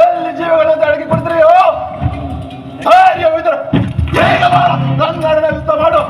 ಎಲ್ಲಿ ಜೀವಗಳನ್ನು ಅಡಗಿ ಕೊಡ್ತೀರಿಯೋ ಕನ್ನಡ ಯುದ್ಧ ಮಾಡು.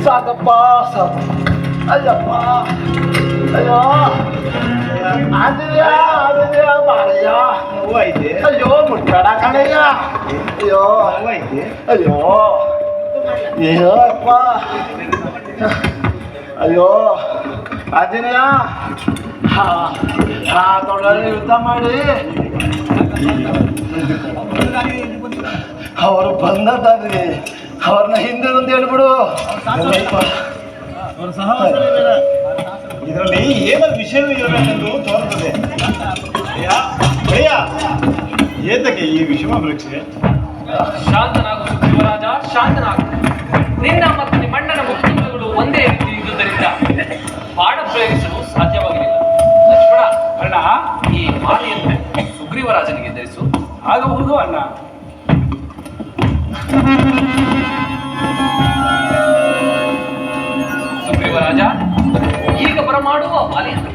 ಸಾಕಪ್ಪ ಸಾಕು. ಅಯ್ಯಪ್ಪ ಅಯ್ಯೋ ಆಂಜನೇಯ ಆಂಜನೇಯ ಬಾಳಯ್ಯ. ಅಯ್ಯೋ ಮುಟ್ಬೇಡ ಕಣಯ್ಯ. ಅಯ್ಯೋ ಅಯ್ಯೋ ಅಯ್ಯೋ ಅಪ್ಪ ಅಯ್ಯೋ ಆಂಜನೇಯ. ತೊಡಲಿ ಯುದ್ಧ ಮಾಡಿ ಅವರು ಬಂದದ್ದಾದ್ರೆ ಅವ್ರನ್ನ ಹಿಂದೆ ಒಂದು ಹೇಳ್ಬಿಡು. ಇದರಲ್ಲಿ ಏನಾದ್ರು ವಿಷಯ ಇರಬೇಕೆಂದು ತೋರುತ್ತದೆ. ಏತಕ್ಕೆ ಈ ವಿಷಮ ವೃಕ್ಷೆ? ಶಾಂತನಾಗು ಸುಗ್ರೀವರಾಜ, ಶಾಂತನಾಗು. ನಿನ್ನ ಮತ್ತು ನಿಮ್ಮಣ್ಣನ ಮುಖ್ಯಗಳು ಒಂದೇ ರೀತಿ ಇದ್ದುದರಿಂದ ಬಾಣ ಪ್ರಯೋಗಿಸಲು ಸಾಧ್ಯವಾಗಲಿಲ್ಲ. ಲಕ್ಷ್ಮಣ ಅಣ್ಣ, ಈ ಮಾಲೆಯನ್ನು ಸುಗ್ರೀವರಾಜನಿಗೆ ಧರಿಸು. ಆಗಬಹುದು ಅಣ್ಣ. ಸುಗ್ರೀವರಾಜ, ಈಗ ಬರಮಾಡುವ ಮಾಲೆ